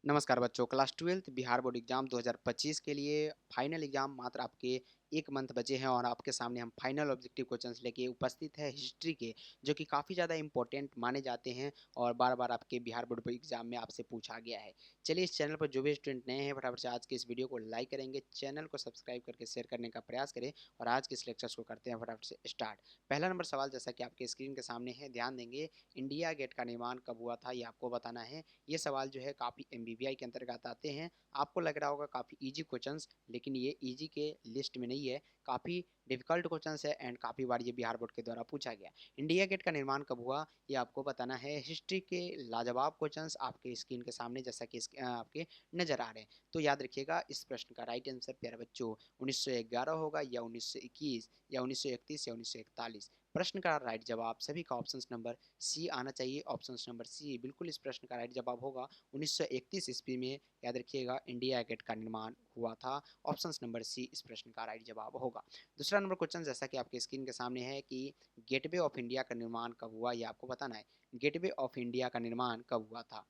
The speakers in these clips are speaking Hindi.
नमस्कार बच्चों, class 12th Bihar board exam 2025 के लिए फाइनल एग्जाम मात्र आपके 1 मंथ बचे हैं और आपके सामने हम फाइनल ऑब्जेक्टिव क्वेश्चंस लेके उपस्थित है हिस्ट्री के, जो कि काफ़ी ज़्यादा इंपॉर्टेंट माने जाते हैं और बार-बार आपके बिहार बोर्ड एग्जाम में आपसे पूछा गया है। चलिए, इस चैनल पर जो भी स्टूडेंट नए हैं फटाफट से आज के इस वीडियो को लाइक करेंगे, चैनल को सब्सक्राइब करके शेयर करने का प्रयास करें और आज के इस लेक्चर्स को करते हैं फटाफट से स्टार्ट। पहला नंबर सवाल जैसा कि आपके स्क्रीन के सामने है, ध्यान देंगे। इंडिया गेट का निर्माण कब हुआ था, ये आपको बताना है। ये सवाल जो है काफ़ी एमबीबीआई के अंतर्गत आते हैं। आपको लग रहा होगा काफ़ी इजी क्वेश्चंस, लेकिन ये इजी के लिस्ट में नहीं है, काफ़ी डिफिकल्ट क्वेश्चंस है एंड काफ़ी बार ये बिहार बोर्ड के द्वारा पूछा गया। इंडिया गेट का निर्माण कब हुआ, ये आपको बताना है। हिस्ट्री के लाजवाब क्वेश्चंस आपके स्क्रीन के सामने जैसा कि आपके नज़र आ रहे हैं। तो याद रखिएगा, इस प्रश्न का राइट आंसर प्यारे बच्चों 1911 होगा या 1921 या 1931 या 1941। प्रश्न का राइट जवाब सभी का ऑप्शन नंबर सी आना चाहिए। ऑप्शन नंबर सी बिल्कुल इस प्रश्न का राइट जवाब होगा। 1931 ईस्वी में याद रखिएगा इंडिया गेट का निर्माण हुआ था। ऑप्शन नंबर सी इस प्रश्न का राइट जवाब होगा। दूसरा नंबर क्वेश्चन जैसा कि आपके स्क्रीन के सामने है कि गेटवे ऑफ इंडिया का निर्माण कब हुआ, यह आपको बताना है। गेटवे ऑफ इंडिया का निर्माण कब हुआ था?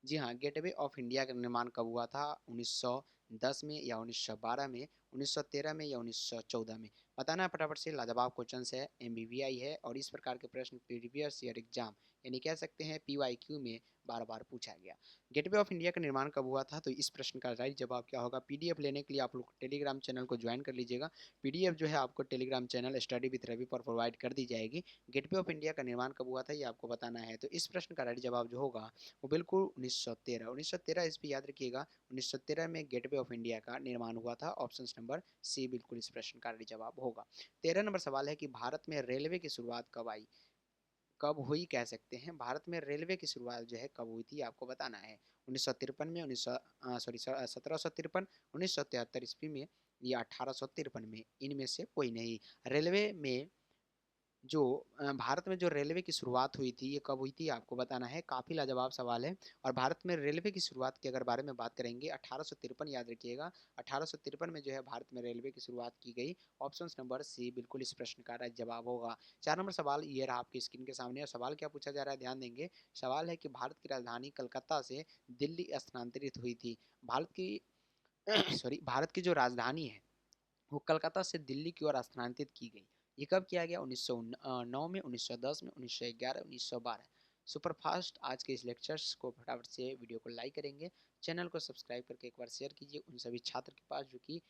जी हाँ, गेटवे ऑफ इंडिया का निर्माण कब हुआ था? 1910 में या 1912 में, 1913 में या 1914 में? बताना है फटाफट से। लाजवाब क्वेश्चन है, एमबीबीआई है और इस प्रकार के प्रश्न प्रीवियस ईयर एग्जाम यानी कह सकते हैं पीवाईक्यू में बार बार पूछा गया। गेटवे ऑफ इंडिया का निर्माण कब हुआ था? तो इस प्रश्न का राइट जवाब क्या होगा? पीडीएफ लेने के लिए आप लोग टेलीग्राम चैनल को ज्वाइन कर लीजिएगा। पीडीएफ जो है आपको Telegram channel study with Ravi पर प्रोवाइड कर दी जाएगी। गेटवे ऑफ इंडिया का निर्माण कब हुआ था, ये आपको बताना है। तो इस प्रश्न का राइट जवाब जो होगा वो बिल्कुल 1913 ईस्वी याद रखिएगा। 1913 में गेटवे ऑफ इंडिया का निर्माण हुआ था। ऑप्शन नंबर सी बिल्कुल इस प्रश्न का जवाब होगा। 13 नंबर सवाल है कि भारत में रेलवे की शुरुआत कब आई, कब हुई कह सकते हैं। भारत में रेलवे की शुरुआत जो है कब हुई थी आपको बताना है। 1953 में, 1753, 1973 ईस्वी में या 1853 में, इनमें से कोई नहीं। रेलवे में जो भारत में जो रेलवे की शुरुआत हुई थी ये कब हुई थी आपको बताना है। काफ़ी लाजवाब सवाल है। और भारत में रेलवे की शुरुआत के अगर बारे में बात करेंगे 1853 याद रखिएगा। 1853 में जो है भारत में रेलवे की शुरुआत की गई। ऑप्शन नंबर सी बिल्कुल इस प्रश्न का राइट जवाब होगा। 4 नंबर सवाल ये रहा आपकी स्क्रीन के सामने और सवाल क्या पूछा जा रहा है ध्यान देंगे। सवाल है कि भारत की राजधानी कलकत्ता से दिल्ली स्थानांतरित हुई थी। भारत की सॉरी, भारत की जो राजधानी है वो कलकत्ता से दिल्ली की ओर स्थानांतरित की गई। ये कब किया गया? 1909 में, 1910 में, 1911, 1912। सुपरफास्ट आज के इस लेक्चर्स को फटाफट से वीडियो को लाइक करेंगे, चैनल को सब्सक्राइब करके एक बार शेयर कीजिए उन सभी छात्र के पास जो कि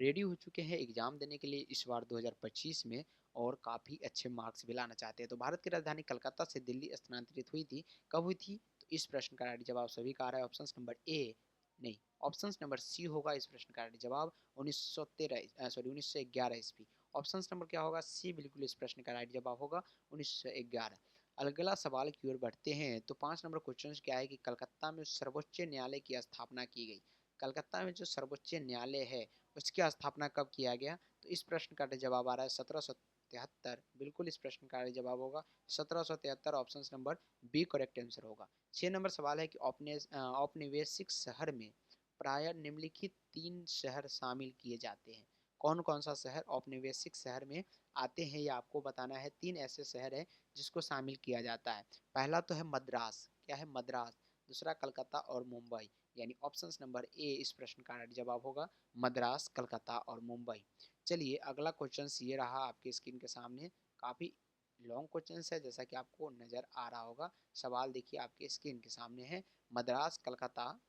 रेडी हो चुके हैं एग्जाम देने के लिए इस बार 2025 में और काफ़ी अच्छे मार्क्स भी लाना चाहते हैं। तो भारत की राजधानी कलकत्ता से दिल्ली स्थानांतरित हुई थी, कब हुई थी? तो इस प्रश्न का राइट जवाब सभी का आ रहा है। ऑप्शन नंबर ए नहीं, ऑप्शन नंबर सी होगा इस प्रश्न का राइट जवाब। 1911 ईस्वी। ऑप्शन नंबर क्या होगा? सी बिल्कुल इस प्रश्न का राइट जवाब होगा 1911। अगला सवाल की ओर बढ़ते हैं। तो 5 नंबर क्वेश्चन क्या है कि कलकत्ता में सर्वोच्च न्यायालय की स्थापना की गई। कलकत्ता में जो सर्वोच्च न्यायालय है उसकी स्थापना कब किया गया? तो इस प्रश्न का जवाब आ रहा है 1773। बिल्कुल इस प्रश्न का जवाब होगा 1773। Option number B correct answer होगा। 6 नंबर सवाल है कि औपनिवेशिक शहर में प्राय निम्नलिखित 3 शहर शामिल किए जाते हैं। कौन कौन सा शहर औपनिवेशिक शहर में आते हैं ये आपको बताना है। 3 ऐसे शहर हैं जिसको शामिल किया जाता है। पहला तो है मद्रास, क्या है? मद्रास। दूसरा कलकत्ता और मुंबई, यानी ऑप्शन नंबर ए इस प्रश्न का जवाब होगा मद्रास, कलकत्ता और मुंबई। चलिए, अगला क्वेश्चन ये रहा आपके स्क्रीन के सामने। काफ़ी लॉन्ग क्वेश्चन है जैसा कि आपको नज़र आ रहा होगा। सवाल देखिए आपके स्क्रीन के सामने है। मद्रास, कलकत्ता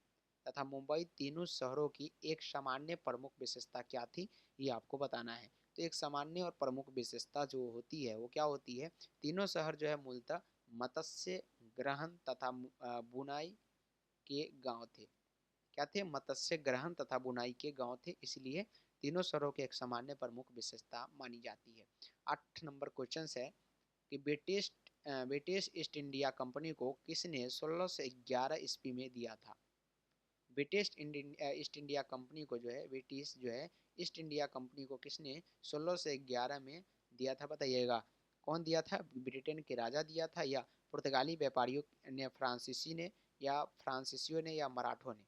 तथा मुंबई तीनों शहरों की एक सामान्य प्रमुख विशेषता क्या थी, ये आपको बताना है। तो एक सामान्य और प्रमुख विशेषता जो होती है वो क्या होती है? तीनों शहर जो है मूलतः मत्स्य ग्रहण तथा बुनाई के गांव थे। क्या थे? मत्स्य ग्रहण तथा बुनाई के गांव थे, इसलिए तीनों शहरों की एक सामान्य प्रमुख विशेषता मानी जाती है। 8 नंबर क्वेश्चन है कि ब्रिटिश ईस्ट इंडिया कंपनी को किसने 1611 ईस्वी में दिया था? ब्रिटिश ईस्ट इंडिया कंपनी को जो है, ब्रिटिश जो है ईस्ट इंडिया कंपनी को किसने 1611 में दिया था बताइएगा। कौन दिया था? ब्रिटेन के राजा दिया था या पुर्तगाली व्यापारियों ने, फ्रांसीसी ने या फ्रांसीसियों ने या मराठों ने?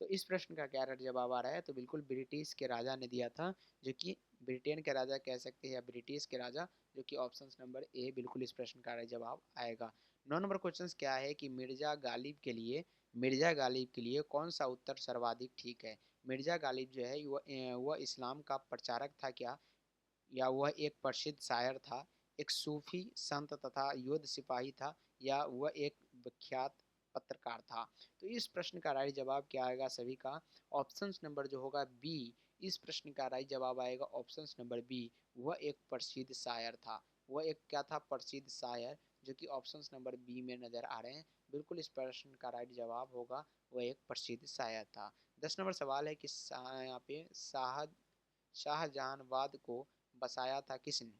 तो इस प्रश्न का क्या जवाब आ रहा है? तो बिल्कुल ब्रिटिश के राजा ने दिया था, जो कि ब्रिटेन के राजा कह सकते हैं या ब्रिटिश के राजा, जो कि ऑप्शन नंबर ए बिल्कुल इस प्रश्न का जवाब आएगा। 9 नंबर क्वेश्चन क्या है कि मिर्जा गालिब के लिए कौन सा उत्तर सर्वाधिक ठीक है। मिर्जा गालिब जो है वह इस्लाम का प्रचारक था क्या, या वह एक प्रसिद्ध शायर था, एक सूफी संत तथा योद्ध सिपाही था, या वह एक विख्यात पत्रकार था। तो इस प्रश्न का राइट जवाब क्या आएगा सभी का, ऑप्शन नंबर जो होगा बी। इस प्रश्न का राइट जवाब आएगा ऑप्शन नंबर बी, वह एक प्रसिद्ध शायर था। वह एक क्या था, प्रसिद्ध शायर, जो कि ऑप्शन नंबर बी में नजर आ रहे हैं। बिल्कुल इस प्रश्न का राइट जवाब होगा वह एक प्रसिद्ध शायर था। 10 नंबर सवाल है कि यहाँ पे शाहजहानाबाद को बसाया था किसने।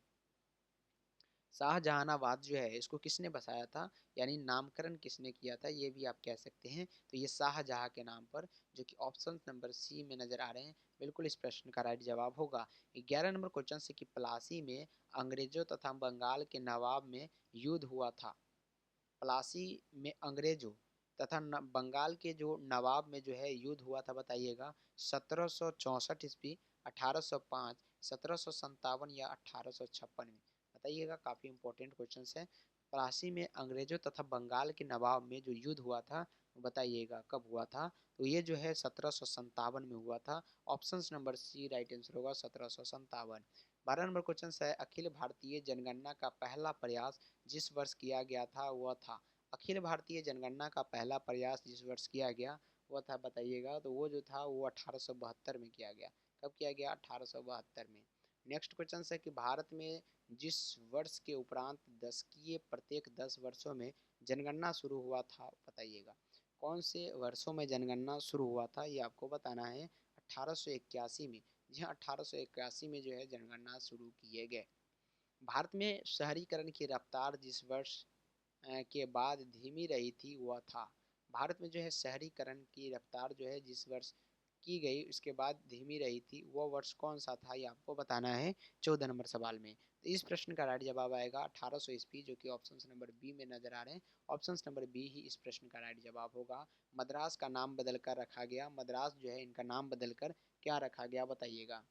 शाहजहानाबाद जो है इसको किसने बसाया था, यानी नामकरण किसने किया था, ये भी आप कह सकते हैं। तो ये शाहजहां के नाम पर, जो कि ऑप्शन नंबर सी में नजर आ रहे हैं। बिल्कुल इस प्रश्न का राइट जवाब होगा। 11 नंबर क्वेश्चन से कि प्लासी में अंग्रेजों तथा बंगाल के नवाब में युद्ध हुआ था। प्लासी में अंग्रेजों तथा बंगाल के जो नवाब में जो है युद्ध हुआ था, बताइएगा 1764 ईस्वी, 1805, 1757 या 1856 में। बताइएगा, काफ़ी इंपॉर्टेंट क्वेश्चन है। प्लासी में अंग्रेजों तथा बंगाल के नवाब में जो युद्ध हुआ था, बताइएगा कब हुआ था। तो ये जो है 1757 में हुआ था। Option number C right answer होगा 1757। 12 नंबर क्वेश्चन है, अखिल भारतीय जनगणना का पहला प्रयास जिस वर्ष किया गया था वह था। अखिल भारतीय जनगणना का पहला प्रयास जिस वर्ष किया गया वह था, बताइएगा। तो वो जो था वो 1872 में किया गया। कब किया गया, 1872 में। नेक्स्ट क्वेश्चन है कि भारत में जिस वर्ष के उपरांत दशकीय प्रत्येक 10 वर्षों में जनगणना शुरू हुआ था, बताइएगा कौन से वर्षों में जनगणना शुरू हुआ था, ये आपको बताना है। 1881 में। जी हाँ, 1881 में जो है जनगणना शुरू किए गए। भारत में शहरीकरण की रफ्तार जिस वर्ष के बाद धीमी रही थी वह था। भारत में जो है शहरीकरण की रफ्तार जो है जिस वर्ष की गई उसके बाद धीमी रही थी, वह वर्ष कौन सा था, ये आपको बताना है 14 नंबर सवाल में। तो इस प्रश्न का राइट जवाब आएगा 1800 ईस्वी, जो कि ऑप्शन नंबर बी में नजर आ रहे हैं। ऑप्शन नंबर बी ही इस प्रश्न का राइट जवाब होगा। मद्रास का नाम बदलकर रखा गया। मद्रास जो है इनका नाम बदलकर क्या रखा गया, बताइएगा।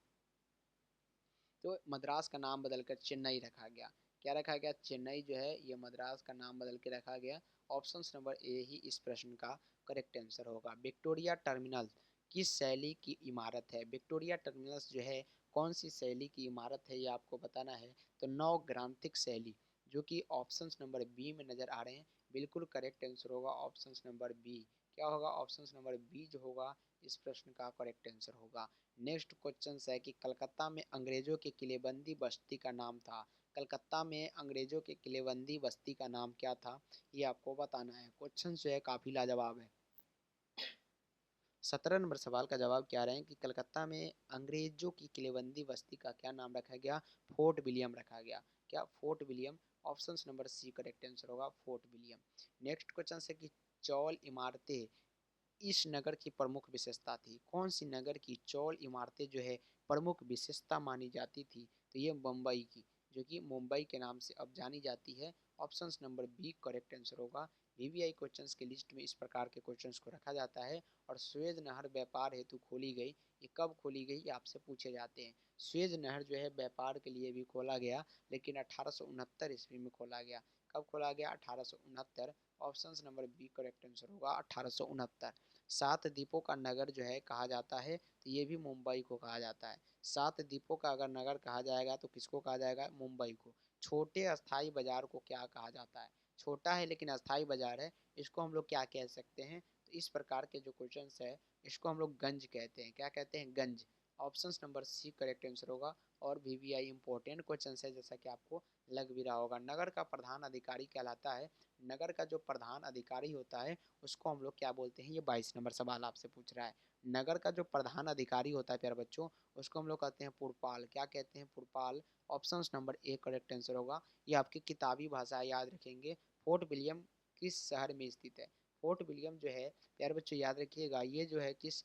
तो मद्रास का नाम बदलकर चेन्नई रखा गया। क्या रखा गया, चेन्नई जो है ये मद्रास का नाम बदल के रखा गया। ऑप्शन नंबर ए ही इस प्रश्न का करेक्ट आंसर होगा। विक्टोरिया टर्मिनल किस शैली की इमारत है। विक्टोरिया टर्मिनस जो है कौन सी शैली की इमारत है, ये आपको बताना है। तो नवग्रांथिक शैली, जो कि ऑप्शन नंबर बी में नजर आ रहे हैं। बिल्कुल करेक्ट आंसर होगा ऑप्शन नंबर बी। क्या होगा, ऑप्शन नंबर बी जो होगा इस प्रश्न का करेक्ट आंसर होगा। नेक्स्ट क्वेश्चन है कि कलकत्ता में अंग्रेजों के किलेबंदी बस्ती का नाम था। कलकत्ता में अंग्रेजों के किलेबंदी बस्ती का नाम क्या था, ये आपको बताना है। क्वेश्चन जो है काफ़ी लाजवाब है। 17 नंबर सवाल का जवाब क्या रहे हैं कि कलकत्ता में अंग्रेजों की किलेबंदी बस्ती का क्या नाम रखा गया, फोर्ट विलियम रखा गया। क्या, Fort William. Option number C correct answer होगा, फोर्ट विलियम। नेक्स्ट क्वेश्चन है कि चौल इमारतें इस नगर की प्रमुख विशेषता थी। कौन सी नगर की चौल इमारतें जो है प्रमुख विशेषता मानी जाती थी, तो ये मुंबई की, जो कि मुंबई के नाम से अब जानी जाती है। Option number B correct answer होगा। वीवीआई क्वेश्चंस के लिस्ट में इस प्रकार के क्वेश्चंस को रखा जाता है। और स्वेज नहर व्यापार हेतु खोली गई, ये कब खोली गई, ये आपसे पूछे जाते हैं। स्वेज नहर जो है व्यापार के लिए भी खोला गया, लेकिन 1869 ईस्वी में खोला गया। कब खोला गया, 1869। Option number B correct answer होगा 1869। सात द्वीपों का नगर जो है कहा जाता है, तो ये भी मुंबई को कहा जाता है। सात द्वीपों का अगर नगर कहा जाएगा तो किसको कहा जाएगा, मुंबई को। छोटे अस्थाई बाजार को क्या कहा जाता है, छोटा है लेकिन अस्थाई बाजार है, इसको हम लोग क्या कह सकते हैं। तो इस प्रकार के जो क्वेश्चन है इसको हम लोग गंज कहते हैं। क्या कहते हैं, गंज। Option number C correct answer होगा। और वीवीआई इंपॉर्टेंट क्वेश्चन है, जैसा कि आपको लग भी रहा होगा। नगर का प्रधान अधिकारी कहलाता है। नगर का जो प्रधान अधिकारी होता है उसको हम लोग क्या बोलते हैं, ये 22 नंबर सवाल आपसे पूछ रहा है। नगर का जो प्रधान अधिकारी होता है प्यारे बच्चों, उसको हम लोग कहते हैं पुरपाल। क्या कहते हैं, पुरपाल। Option number A correct answer होगा। ये आपकी किताबी भाषा याद रखेंगे। फोर्ट विलियम किस शहर में स्थित है। फोर्ट विलियम जो है प्यारे बच्चों याद रखिएगा, ये जो है किस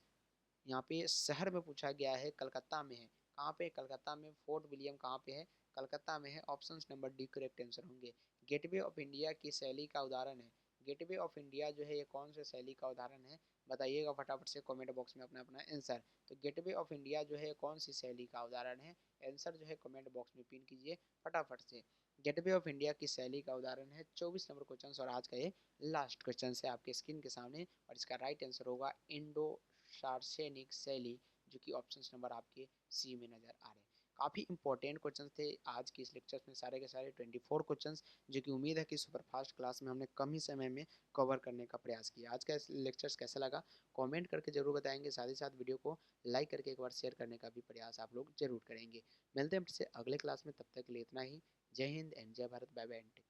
यहाँ पे शहर में पूछा गया है, कलकत्ता में है। कहाँ पे, कलकत्ता में। फोर्ट विलियम कहाँ पे है, कलकत्ता में है। Option number D correct answer होंगे। गेटवे ऑफ इंडिया की शैली का उदाहरण है। गेटवे ऑफ इंडिया जो है ये कौन से शैली का उदाहरण है, बताइएगा फटाफट से कमेंट बॉक्स में अपना अपना आंसर। तो गेटवे ऑफ इंडिया जो है कौन सी शैली का उदाहरण है, आंसर जो है कमेंट बॉक्स में पिन कीजिए फटाफट से। गेटवे ऑफ इंडिया की शैली का उदाहरण है 24 नंबर क्वेश्चन। और आज का ये लास्ट क्वेश्चन है आपके स्क्रीन के सामने, और इसका राइट आंसर होगा इंडो शार्सेनिक शैली, जो कि ऑप्शन नंबर आपके सी में नजर आ रहे हैं। काफ़ी इंपॉर्टेंट क्वेश्चन थे आज की इस लेक्चर में, सारे के सारे 24 क्वेश्चन, जो कि उम्मीद है कि सुपरफास्ट क्लास में हमने कम ही समय में कवर करने का प्रयास किया। आज का लेक्चर्स कैसा लगा कमेंट करके जरूर बताएंगे, साथ ही साथ वीडियो को लाइक करके एक बार शेयर करने का भी प्रयास आप लोग जरूर करेंगे। मिलते हैं आपसे अगले क्लास में, तब तक के लिए इतना ही। जय हिंद एंड जय भारत, बाय बाय।